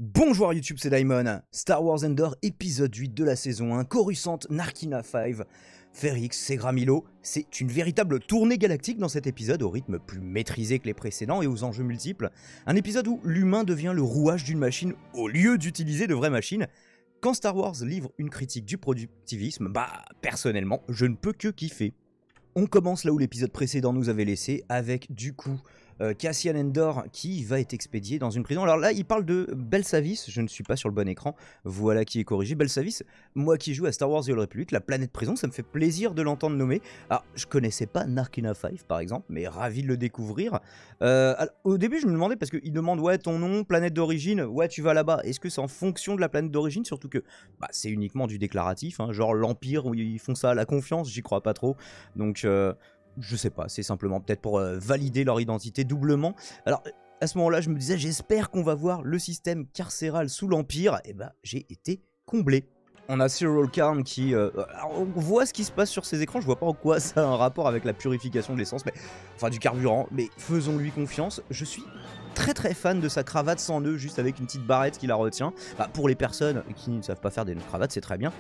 Bonjour YouTube, c'est Daimon. Star Wars Endor, épisode 8 de la saison 1, Coruscant, Narkina 5, Ferrix, Segra Milo. C'est une véritable tournée galactique dans cet épisode, au rythme plus maîtrisé que les précédents et aux enjeux multiples. Un épisode où l'humain devient le rouage d'une machine au lieu d'utiliser de vraies machines. Quand Star Wars livre une critique du productivisme, personnellement, je ne peux que kiffer. On commence là où l'épisode précédent nous avait laissé, avec du coup Cassian Andor qui va être expédié dans une prison. Alors là, il parle de Belsavis, je ne suis pas sur le bon écran, voilà qui est corrigé. Belsavis, moi qui joue à Star Wars The Old Republic, la planète prison, ça me fait plaisir de l'entendre nommer. Alors, je connaissais pas Narkina 5 par exemple, mais ravi de le découvrir. Alors, au début, je me demandais, parce qu'il demande, ouais, ton nom, planète d'origine, ouais, tu vas là-bas. Est-ce que c'est en fonction de la planète d'origine? Surtout que c'est uniquement du déclaratif, hein, genre l'Empire, où ils font ça à la confiance, j'y crois pas trop. Donc, je sais pas, c'est simplement peut-être pour valider leur identité doublement. Alors, à ce moment-là, je me disais, j'espère qu'on va voir le système carcéral sous l'Empire. Et j'ai été comblé. On a Cyril Karn qui... alors on voit ce qui se passe sur ses écrans, je vois pas en quoi ça a un rapport avec la purification de l'essence, enfin du carburant, mais faisons-lui confiance. Je suis très fan de sa cravate sans nœud, juste avec une petite barrette qui la retient. Pour les personnes qui ne savent pas faire des nœuds de cravate, c'est très bien.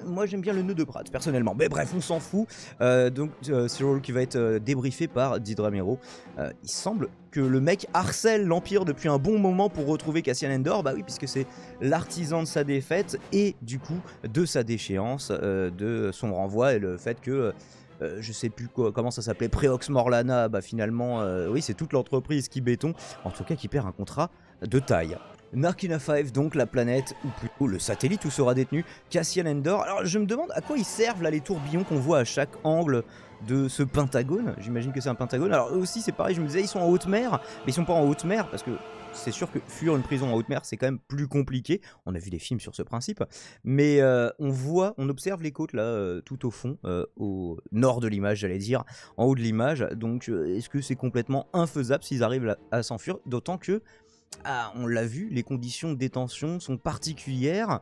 Moi j'aime bien le nœud de Pratt, personnellement. Mais bref, on s'en fout. Donc Cyril qui va être débriefé par Didramero. Il semble que le mec harcèle l'Empire depuis un bon moment pour retrouver Cassian Andor. Bah oui, puisque c'est l'artisan de sa défaite et du coup de sa déchéance, de son renvoi et le fait que... je sais plus comment ça s'appelait, Preox Morlana, finalement, oui, c'est toute l'entreprise qui béton, en tout cas qui perd un contrat de taille. Narkina 5, donc la planète, ou plutôt le satellite où sera détenu Cassian Andor. Alors je me demande à quoi ils servent là les tourbillons qu'on voit à chaque angle de ce pentagone. J'imagine que c'est un pentagone. Alors eux aussi c'est pareil, je me disais ils sont en haute mer, mais ils sont pas en haute mer parce que c'est sûr que fuir une prison en haute mer c'est quand même plus compliqué. On a vu des films sur ce principe, mais on observe les côtes là tout au fond, au nord de l'image, j'allais dire, en haut de l'image. Donc est-ce que c'est complètement infaisable s'ils arrivent à s'enfuir, d'autant que on l'a vu, les conditions de détention sont particulières,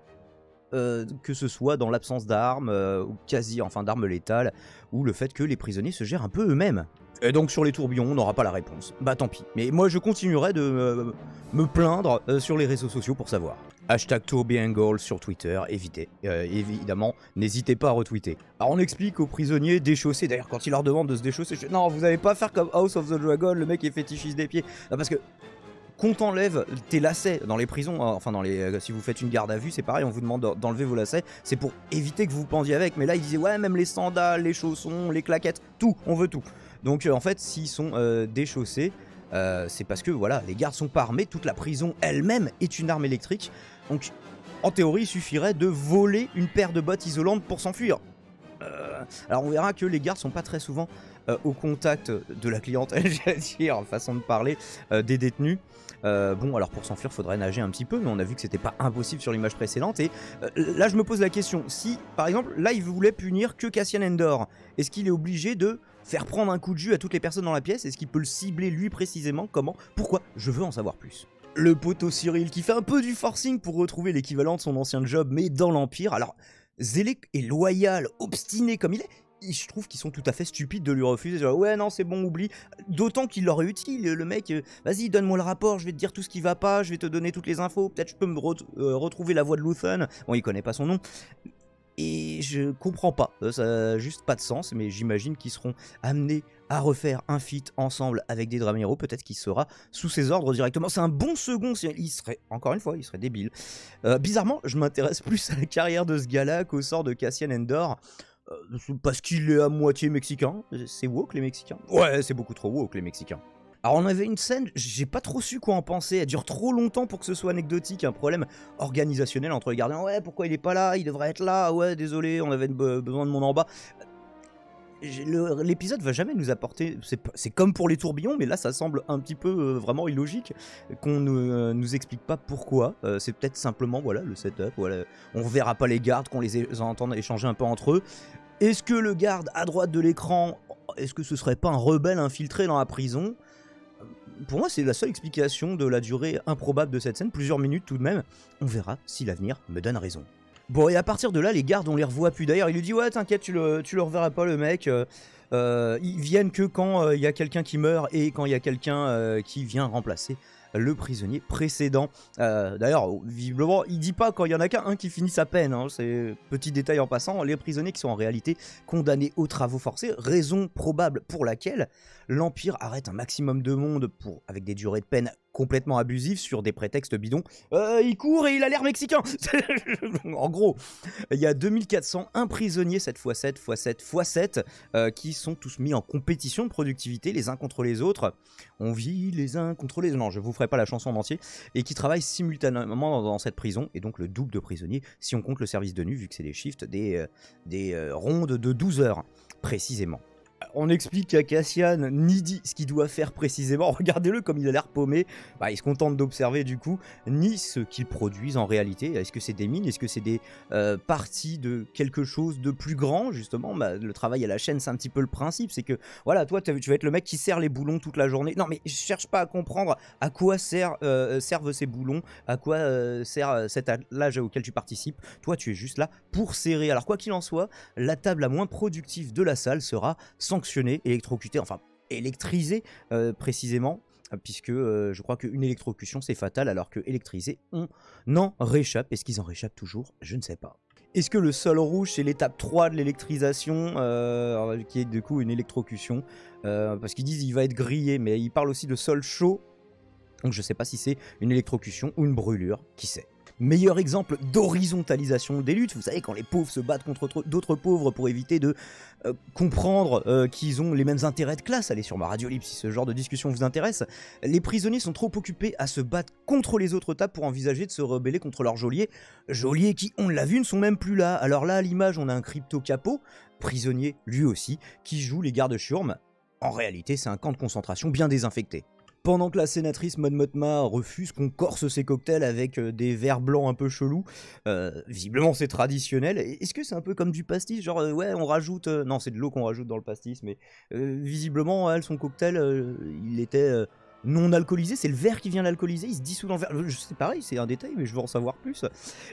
que ce soit dans l'absence d'armes, ou d'armes létales, ou le fait que les prisonniers se gèrent un peu eux-mêmes. Et donc sur les tourbillons, on n'aura pas la réponse. Tant pis. Mais moi je continuerai de me plaindre sur les réseaux sociaux pour savoir. Hashtag TourbianGoal sur Twitter, évidemment, n'hésitez pas à retweeter. Alors on explique aux prisonniers déchaussés, d'ailleurs quand ils leur demandent de se déchausser, non, vous n'allez pas faire comme House of the Dragon, le mec est fétichiste des pieds. Non, parce que qu'on t'enlève tes lacets dans les prisons, enfin si vous faites une garde à vue, c'est pareil, on vous demande d'enlever vos lacets, c'est pour éviter que vous pendiez avec. Mais là, ils disaient ouais, même les sandales, les chaussons, les claquettes, tout, on veut tout. Donc en fait, s'ils sont déchaussés, c'est parce que voilà, les gardes sont pas armés, toute la prison elle-même est une arme électrique. Donc en théorie, il suffirait de voler une paire de bottes isolantes pour s'enfuir. Alors on verra que les gardes sont pas très souvent au contact de la clientèle, j'allais dire, façon de parler, des détenus. Alors pour s'enfuir, faudrait nager un petit peu, mais on a vu que c'était pas impossible sur l'image précédente. Et là, je me pose la question, si par exemple, là, il voulait punir que Cassian Andor, est-ce qu'il est obligé de faire prendre un coup de jus à toutes les personnes dans la pièce? Est-ce qu'il peut le cibler lui précisément? Comment? Pourquoi? Je veux en savoir plus. Le poteau Cyril qui fait un peu du forcing pour retrouver l'équivalent de son ancien job, mais dans l'Empire. Alors, zélé et loyal, obstiné comme il est, je trouve qu'ils sont tout à fait stupides de lui refuser. Genre, ouais, non, c'est bon, oublie. D'autant qu'il leur est utile, le mec. Vas-y, donne-moi le rapport, je vais te dire tout ce qui va pas, je vais te donner toutes les infos. Peut-être je peux me retrouver la voix de Luthen. Bon, il connaît pas son nom. Et je comprends pas, ça a juste pas de sens, mais j'imagine qu'ils seront amenés à refaire un feat ensemble avec des Dramero, peut-être qu'il sera sous ses ordres directement. C'est un bon second, il serait, encore une fois, il serait débile. Bizarrement, je m'intéresse plus à la carrière de ce gars-là qu'au sort de Cassian Andor, parce qu'il est à moitié mexicain. C'est woke les Mexicains? Ouais, c'est beaucoup trop woke les Mexicains. Alors on avait une scène, j'ai pas trop su quoi en penser, elle dure trop longtemps pour que ce soit anecdotique, un problème organisationnel entre les gardiens. Ouais, pourquoi il est pas là, il devrait être là, ouais, désolé, on avait besoin de mon en bas. L'épisode va jamais nous apporter, c'est comme pour les tourbillons, mais là ça semble un petit peu vraiment illogique, qu'on ne nous explique pas pourquoi. C'est peut-être simplement, voilà, le setup, voilà, on verra pas les gardes, qu'on les entende échanger un peu entre eux. Est-ce que le garde à droite de l'écran, est-ce que ce serait pas un rebelle infiltré dans la prison? Pour moi, c'est la seule explication de la durée improbable de cette scène, plusieurs minutes tout de même. On verra si l'avenir me donne raison. Bon, et à partir de là, les gardes, on les revoit plus. D'ailleurs, il lui dit ouais, t'inquiète, tu le reverras pas, le mec. Ils viennent que quand il y a quelqu'un qui meurt et quand il y a quelqu'un qui vient remplacer le prisonnier précédent. D'ailleurs, visiblement, il dit pas quand il y en a qu'un qui finit sa peine, hein. C'est petit détail en passant, les prisonniers qui sont en réalité condamnés aux travaux forcés, raison probable pour laquelle l'Empire arrête un maximum de monde avec des durées de peine complètement abusives sur des prétextes bidons. Il court et il a l'air mexicain. En gros, il y a 2401 prisonniers 7x7x7x7 qui sont tous mis en compétition de productivité les uns contre les autres. On vit les uns contre les autres. Non, je vous ferai pas la chanson en entier. Et qui travaillent simultanément dans cette prison. Et donc le double de prisonniers si on compte le service de nuit, vu que c'est des shifts, des rondes de 12 heures précisément. On explique à Cassian ni dit ce qu'il doit faire précisément, regardez-le comme il a l'air paumé, il se contente d'observer du coup, ni ce qu'ils produisent en réalité. Est-ce que c'est des mines, est-ce que c'est des parties de quelque chose de plus grand justement. Le travail à la chaîne c'est un petit peu le principe, c'est que voilà, toi tu vas être le mec qui serre les boulons toute la journée. Non mais je cherche pas à comprendre à quoi servent ces boulons, à quoi sert cet attelage auquel tu participes. Toi tu es juste là pour serrer. Alors quoi qu'il en soit, la table la moins productive de la salle sera sanctionné, électrocuté, enfin électrisé précisément, puisque je crois qu'une électrocution c'est fatal, alors que électrisé on en réchappe. Est-ce qu'ils en réchappent toujours? Je ne sais pas. Est-ce que le sol rouge c'est l'étape 3 de l'électrisation, qui est du coup une électrocution, parce qu'ils disent il va être grillé, mais ils parlent aussi de sol chaud, donc je ne sais pas si c'est une électrocution ou une brûlure, qui sait. Meilleur exemple d'horizontalisation des luttes, vous savez, quand les pauvres se battent contre d'autres pauvres pour éviter de comprendre qu'ils ont les mêmes intérêts de classe. Allez sur ma radio libre si ce genre de discussion vous intéresse. Les prisonniers sont trop occupés à se battre contre les autres tables pour envisager de se rebeller contre leurs geôliers. Geôliers qui, on l'a vu, ne sont même plus là. Alors là, à l'image, on a un crypto-capot, prisonnier lui aussi, qui joue les gardes-chiourmes. En réalité, c'est un camp de concentration bien désinfecté. Pendant que la sénatrice Mon Mothma refuse qu'on corse ses cocktails avec des verres blancs un peu chelous, visiblement c'est traditionnel. Est-ce que c'est un peu comme du pastis, genre ouais on rajoute, non c'est de l'eau qu'on rajoute dans le pastis, mais visiblement elle, son cocktail il était non alcoolisé, c'est le verre qui vient l'alcooliser, il se dissout dans le verre. C'est pareil, c'est un détail mais je veux en savoir plus.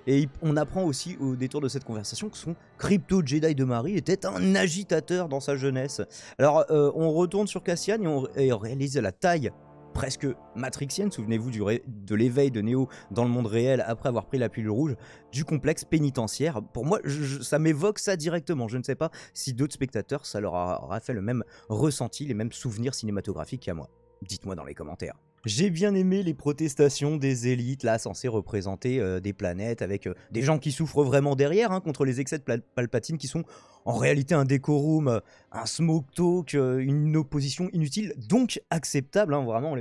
Et on apprend aussi au détour de cette conversation que son crypto Jedi de mari était un agitateur dans sa jeunesse. Alors on retourne sur Cassian et on réalise la taille presque matrixienne, souvenez-vous de l'éveil de Neo dans le monde réel après avoir pris la pilule rouge, du complexe pénitentiaire. Pour moi, ça m'évoque ça directement. Je ne sais pas si d'autres spectateurs, ça leur aura fait le même ressenti, les mêmes souvenirs cinématographiques qu'à moi. Dites-moi dans les commentaires. J'ai bien aimé les protestations des élites, là, censées représenter des planètes, avec des gens qui souffrent vraiment derrière, hein, contre les excès de Palpatine, qui sont en réalité un décorum, un smoke talk, une opposition inutile, donc acceptable, hein, vraiment.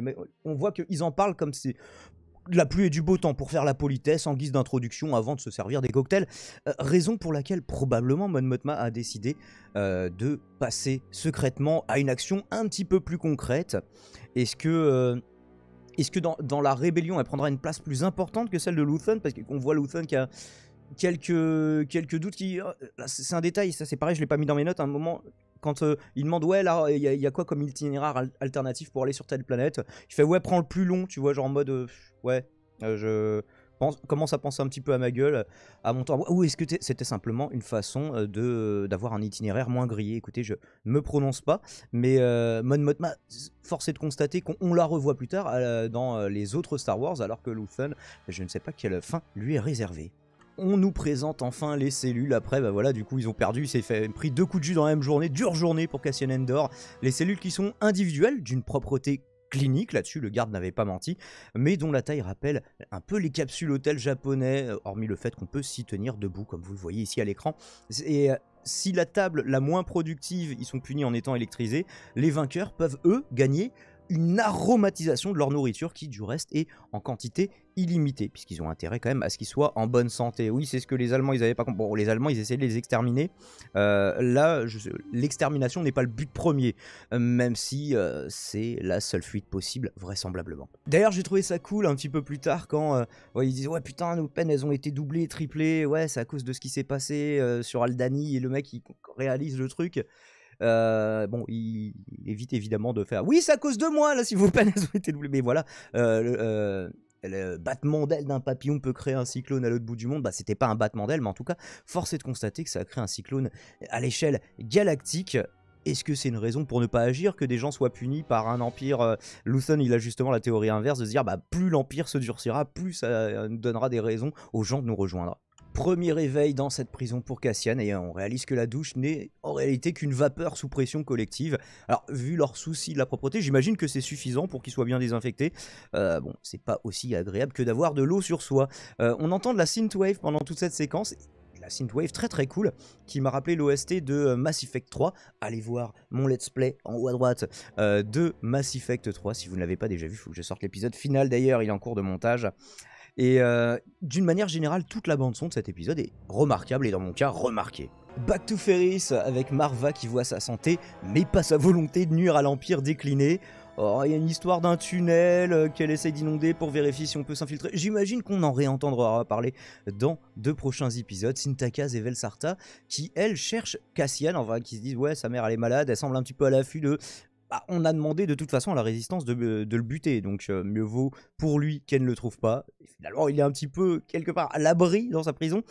On voit qu'ils en parlent comme c'est de la pluie et du beau temps pour faire la politesse en guise d'introduction avant de se servir des cocktails. Raison pour laquelle probablement Mon Mothma a décidé de passer secrètement à une action un petit peu plus concrète. Est-ce que dans la rébellion, elle prendra une place plus importante que celle de Luthen? Parce qu'on voit Luthen qui a quelques doutes. C'est un détail, ça c'est pareil, je l'ai pas mis dans mes notes. À un moment, quand il demande ouais là, il y a quoi comme itinéraire alternatif pour aller sur telle planète, il fait ouais prends le plus long, tu vois, genre en mode ouais, je commence à penser un petit peu à ma gueule, à mon temps. Ou est-ce que c'était simplement une façon d'avoir un itinéraire moins grillé? Écoutez, je me prononce pas, mais Mon Mothma, force est de constater qu'on la revoit plus tard dans les autres Star Wars, alors que Luthen, je ne sais pas quelle fin lui est réservée. On nous présente enfin les cellules. Après, voilà, du coup, ils ont perdu. Il s'est pris 2 coups de jus dans la même journée. Dure journée pour Cassian Andor. Les cellules qui sont individuelles, d'une propreté clinique, là-dessus, le garde n'avait pas menti, mais dont la taille rappelle un peu les capsules hôtels japonais, hormis le fait qu'on peut s'y tenir debout, comme vous le voyez ici à l'écran. Et si la table la moins productive, ils sont punis en étant électrisés, les vainqueurs peuvent, eux, gagner une aromatisation de leur nourriture qui du reste est en quantité illimitée, puisqu'ils ont intérêt quand même à ce qu'ils soient en bonne santé. Oui, c'est ce que les Allemands ils avaient pas compris. Bon, les Allemands ils essayaient de les exterminer. Là, l'extermination n'est pas le but premier, même si c'est la seule fuite possible vraisemblablement. D'ailleurs, j'ai trouvé ça cool un petit peu plus tard quand ils disent ouais putain nos peines elles ont été doublées, triplées, ouais c'est à cause de ce qui s'est passé sur Aldhani, et le mec il réalise le truc. Bon, il évite évidemment de faire oui, c'est à cause de moi là si vos peines ont été doublées. Mais voilà, le battement d'aile d'un papillon peut créer un cyclone à l'autre bout du monde. Bah, c'était pas un battement d'aile, mais en tout cas, force est de constater que ça a créé un cyclone à l'échelle galactique. est-ce que c'est une raison pour ne pas agir que des gens soient punis par un empire Luthen, il a justement la théorie inverse de se dire plus l'empire se durcira, plus ça nous donnera des raisons aux gens de nous rejoindre. Premier réveil dans cette prison pour Cassian et on réalise que la douche n'est en réalité qu'une vapeur sous pression collective. Alors vu leur souci de la propreté, j'imagine que c'est suffisant pour qu'ils soient bien désinfectés. Bon, c'est pas aussi agréable que d'avoir de l'eau sur soi. On entend de la synthwave pendant toute cette séquence. La synthwave très très cool qui m'a rappelé l'OST de Mass Effect 3. Allez voir mon let's play en haut à droite de Mass Effect 3 si vous ne l'avez pas déjà vu. Il faut que je sorte l'épisode final d'ailleurs, il est en cours de montage. Et d'une manière générale, toute la bande son de cet épisode est remarquable et dans mon cas remarquée. Back to Ferris avec Marva qui voit sa santé mais pas sa volonté de nuire à l'Empire décliné. Oh, il y a une histoire d'un tunnel qu'elle essaye d'inonder pour vérifier si on peut s'infiltrer. J'imagine qu'on en réentendra parler dans 2 prochains épisodes. Sintakaz et Velsarta qui, elles, cherchent Cassian, enfin qui se disent ouais, sa mère elle est malade, elle semble un petit peu à l'affût de... on a demandé de toute façon à la résistance de le buter, donc mieux vaut pour lui qu'elle ne le trouve pas. Et finalement, il est un petit peu quelque part à l'abri dans sa prison.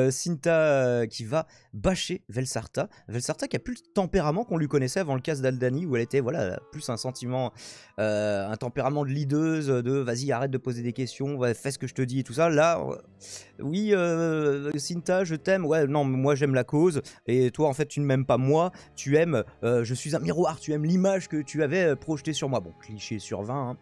Cinta qui va bâcher Velsarta. Velsarta qui a plus le tempérament qu'on lui connaissait avant le casse d'Aldani, où elle était voilà plus un sentiment, un tempérament de leaduse, de vas-y arrête de poser des questions, fais ce que je te dis et tout ça. Là, oui, Cinta, je t'aime. Ouais, non, moi j'aime la cause. Et toi, en fait, tu ne m'aimes pas moi. Tu aimes, je suis un miroir. Tu aimes l'image que tu avais projeté sur moi. Bon, cliché sur 20.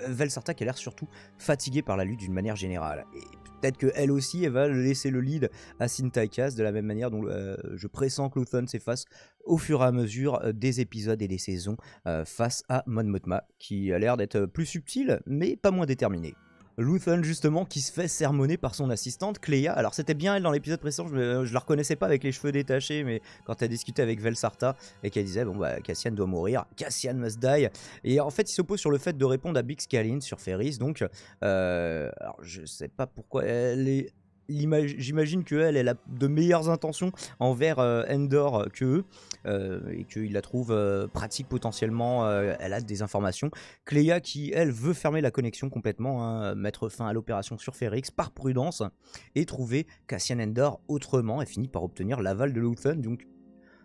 Velsarta qui a l'air surtout fatiguée par la lutte d'une manière générale. Et peut-être qu'elle aussi, elle va laisser le lead à Sintakaz de la même manière dont je pressens que Luthen s'efface au fur et à mesure des épisodes et des saisons face à Mon Mothma qui a l'air d'être plus subtil mais pas moins déterminé. Luthen justement qui se fait sermonner par son assistante Kleya. Alors c'était bien elle dans l'épisode précédent, je la reconnaissais pas avec les cheveux détachés, mais quand elle discutait avec Velsarta et qu'elle disait bon Cassian doit mourir, Cassian must die. Et en fait il s'oppose sur le fait de répondre à Bix Kalin sur Ferris, donc alors je sais pas pourquoi elle est... J'imagine qu'elle a de meilleures intentions envers Endor que eux et qu'il la trouve pratique potentiellement, elle a des informations. Kleya qui elle veut fermer la connexion complètement, hein, mettre fin à l'opération sur Ferrix par prudence et trouver Cassian Endor autrement et finit par obtenir l'aval de Luthen. Donc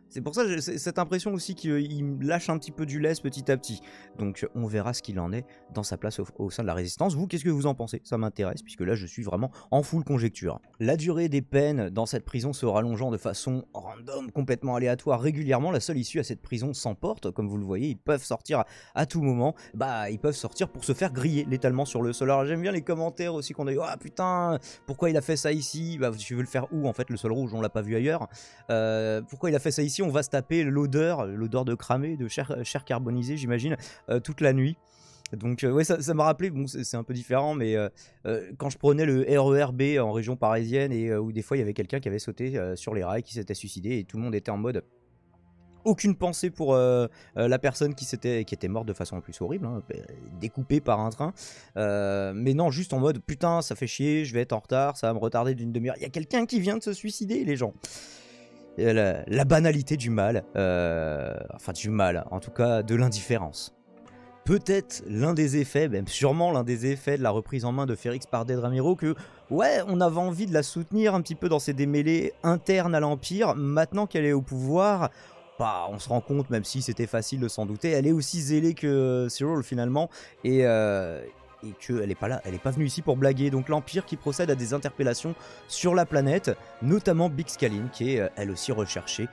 c'est pour ça que j'ai cette impression aussi qu'il lâche un petit peu du lest petit à petit. Donc on verra ce qu'il en est dans sa place au sein de la résistance. Vous, qu'est-ce que vous en pensez? Ça m'intéresse puisque là je suis vraiment en full conjecture. La durée des peines dans cette prison se rallongeant de façon random, complètement aléatoire régulièrement. La seule issue à cette prison s'emporte. Comme vous le voyez, ils peuvent sortir à tout moment. Ils peuvent sortir pour se faire griller létalement sur le sol. Alors j'aime bien les commentaires aussi qu'on a eu. Ah putain, pourquoi il a fait ça ici? Tu veux le faire où en fait? Le sol rouge, on l'a pas vu ailleurs. Pourquoi il a fait ça ici? On va se taper l'odeur de cramé, de chair carbonisée, j'imagine, toute la nuit. Donc ouais, ça m'a rappelé, bon c'est un peu différent, mais quand je prenais le RER B en région parisienne et où des fois il y avait quelqu'un qui avait sauté sur les rails, qui s'était suicidé et tout le monde était en mode... Aucune pensée pour la personne qui était morte de façon en plus horrible, hein, découpée par un train. Mais non, juste en mode putain, ça fait chier, je vais être en retard, ça va me retarder d'une demi-heure. Il y a quelqu'un qui vient de se suicider, les gens. La banalité du mal, enfin du mal, en tout cas de l'indifférence. Peut-être l'un des effets, même sûrement l'un des effets de la reprise en main de Ferrix par Dedra Meero, que ouais, on avait envie de la soutenir un petit peu dans ses démêlés internes à l'Empire. Maintenant qu'elle est au pouvoir, on se rend compte, même si c'était facile de s'en douter, elle est aussi zélée que Cyril finalement, et qu'elle n'est pas là, elle n'est pas venue ici pour blaguer. Donc l'Empire qui procède à des interpellations sur la planète, notamment Bix Kalin, qui est elle aussi recherchée.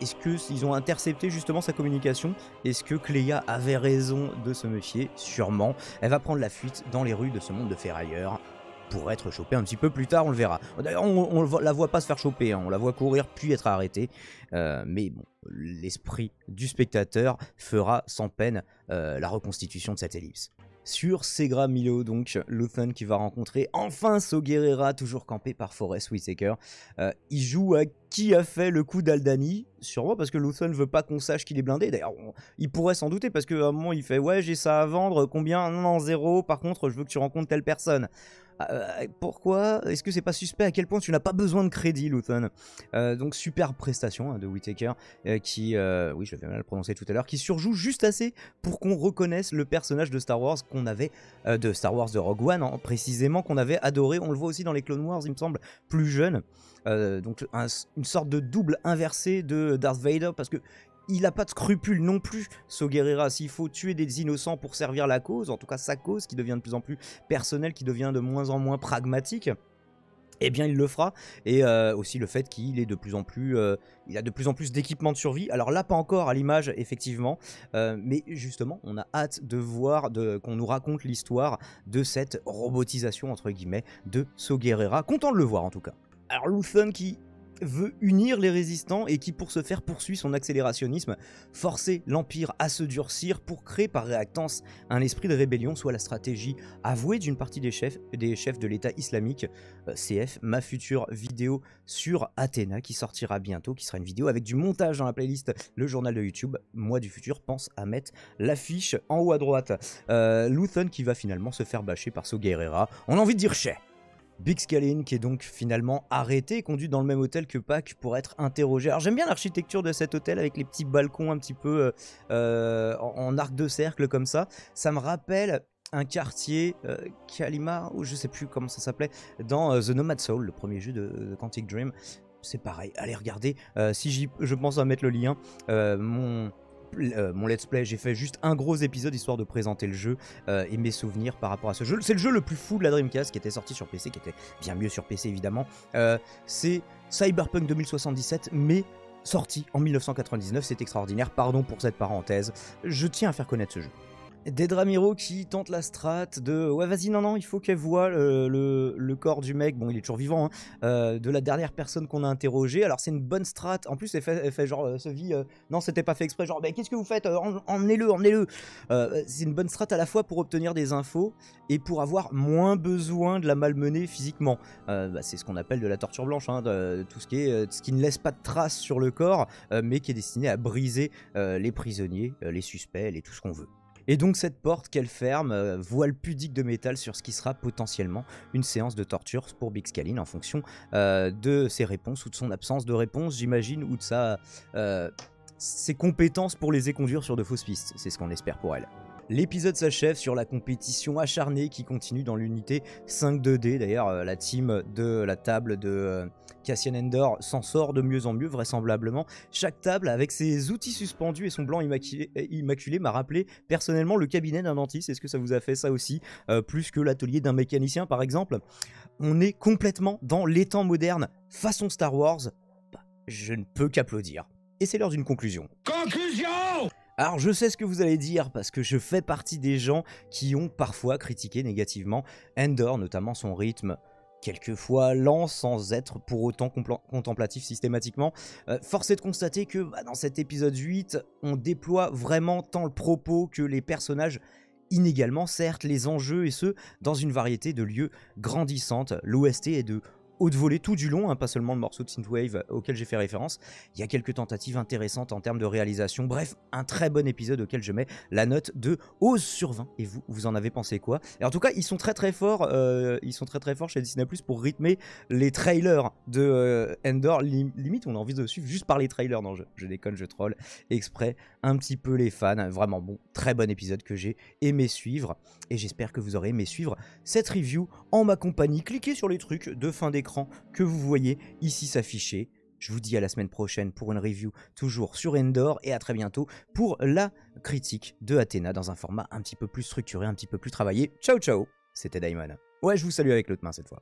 Est-ce qu'ils ont intercepté justement sa communication? Est-ce que Kleya avait raison de se méfier? Sûrement. Elle va prendre la fuite dans les rues de ce monde de ferrailleurs pour être chopée un petit peu plus tard, on le verra. D'ailleurs, on la voit pas se faire choper, hein. On la voit courir puis être arrêtée. Mais bon, l'esprit du spectateur fera sans peine la reconstitution de cette ellipse. Sur Segra Milo, donc, Luthen qui va rencontrer enfin Saw Gerrera, toujours campé par Forest Whitaker. Il joue à qui a fait le coup d'Aldani, sûrement parce que Luthen veut pas qu'on sache qu'il est blindé. D'ailleurs, il pourrait s'en douter parce qu'à un moment il fait ouais, j'ai ça à vendre, combien? Non, 0, par contre, je veux que tu rencontres telle personne. Pourquoi? Est-ce que c'est pas suspect à quel point tu n'as pas besoin de crédit, Luthen? Donc super prestation hein, de Whitaker qui, oui je l'avais mal prononcé tout à l'heure, qui surjoue juste assez pour qu'on reconnaisse le personnage de Star Wars qu'on avait, de Star Wars de Rogue One hein, précisément, qu'on avait adoré. On le voit aussi dans les Clone Wars il me semble, plus jeune. Donc une sorte de double inversé de Darth Vader parce que il n'a pas de scrupules non plus, Saw Gerrera. S'il faut tuer des innocents pour servir la cause, en tout cas sa cause qui devient de plus en plus personnelle, qui devient de moins en moins pragmatique, eh bien il le fera. Et aussi le fait qu'il est de plus en plus, il a de plus en plus d'équipements de survie. Alors là pas encore à l'image effectivement, mais justement on a hâte de voir, qu'on nous raconte l'histoire de cette robotisation entre guillemets de Saw Gerrera. Content de le voir en tout cas. Alors Luthen qui veut unir les résistants et qui pour ce faire poursuit son accélérationnisme, forcer l'Empire à se durcir pour créer par réactance un esprit de rébellion, soit la stratégie avouée d'une partie des chefs de l'État islamique. CF, ma future vidéo sur Athéna qui sortira bientôt, qui sera une vidéo avec du montage dans la playlist Le Journal de YouTube. Moi du futur pense à mettre l'affiche en haut à droite. Luthen qui va finalement se faire bâcher par Saw Gerrera. On a envie de dire chais. Big-Scaling qui est donc finalement arrêté et conduit dans le même hôtel que Pac pour être interrogé. Alors j'aime bien l'architecture de cet hôtel avec les petits balcons un petit peu en arc de cercle comme ça. Ça me rappelle un quartier Kalima, ou je sais plus comment ça s'appelait, dans The Nomad Soul, le premier jeu de Quantic Dream. C'est pareil, allez regarder, si je pense à mettre le lien, mon let's play, j'ai fait juste un gros épisode histoire de présenter le jeu et mes souvenirs par rapport à ce jeu. C'est le jeu le plus fou de la Dreamcast qui était sorti sur PC, qui était bien mieux sur PC évidemment. C'est Cyberpunk 2077 mais sorti en 1999, c'est extraordinaire, pardon pour cette parenthèse, je tiens à faire connaître ce jeu. Dead Ramiro qui tente la strat de ouais vas-y non il faut qu'elle voit le corps du mec, bon il est toujours vivant hein, de la dernière personne qu'on a interrogée. Alors c'est une bonne strat, en plus elle fait genre se vit non c'était pas fait exprès, genre qu'est-ce que vous faites, emmenez-le. C'est une bonne strat à la fois pour obtenir des infos et pour avoir moins besoin de la malmener physiquement. C'est ce qu'on appelle de la torture blanche, hein, tout ce qui ne laisse pas de traces sur le corps mais qui est destiné à briser les prisonniers, les suspects, tout ce qu'on veut. Et donc cette porte qu'elle ferme, voile pudique de métal sur ce qui sera potentiellement une séance de torture pour Big-Scaling en fonction de ses réponses ou de son absence de réponse, j'imagine, ou de ses compétences pour les conduire sur de fausses pistes. C'est ce qu'on espère pour elle. L'épisode s'achève sur la compétition acharnée qui continue dans l'unité 5-2D. D'ailleurs, la team de la table de Cassian Andor s'en sort de mieux en mieux, vraisemblablement. Chaque table, avec ses outils suspendus et son blanc immaculé, m'a rappelé personnellement le cabinet d'un dentiste. Est-ce que ça vous a fait ça aussi, plus que l'atelier d'un mécanicien, par exemple? On est complètement dans les temps modernes, façon Star Wars. Je ne peux qu'applaudir. Et c'est l'heure d'une conclusion. Conclusion! Alors je sais ce que vous allez dire parce que je fais partie des gens qui ont parfois critiqué négativement Andor, notamment son rythme quelquefois lent sans être pour autant contemplatif systématiquement. Force est de constater que dans cet épisode 8, on déploie vraiment tant le propos que les personnages inégalement, certes, les enjeux et ce, dans une variété de lieux grandissantes. L'OST est de haute volée tout du long, hein, pas seulement le morceau de Synthwave auquel j'ai fait référence. Il y a quelques tentatives intéressantes en termes de réalisation. Bref, un très bon épisode auquel je mets la note de 11 sur 20. Et vous en avez pensé quoi? Et en tout cas, ils sont très forts. Ils sont très forts chez Disney+ pour rythmer les trailers de Andor. Limite, on a envie de suivre juste par les trailers. Non, je déconne, je troll exprès un petit peu les fans. Vraiment bon, très bon épisode que j'ai aimé suivre. Et j'espère que vous aurez aimé suivre cette review en ma compagnie. Cliquez sur les trucs de fin d'écran que vous voyez ici s'afficher. Je vous dis à la semaine prochaine pour une review toujours sur Andor et à très bientôt pour la critique de Athéna dans un format un petit peu plus structuré, un petit peu plus travaillé. Ciao ciao, c'était Daimon. Ouais, je vous salue avec l'autre main cette fois.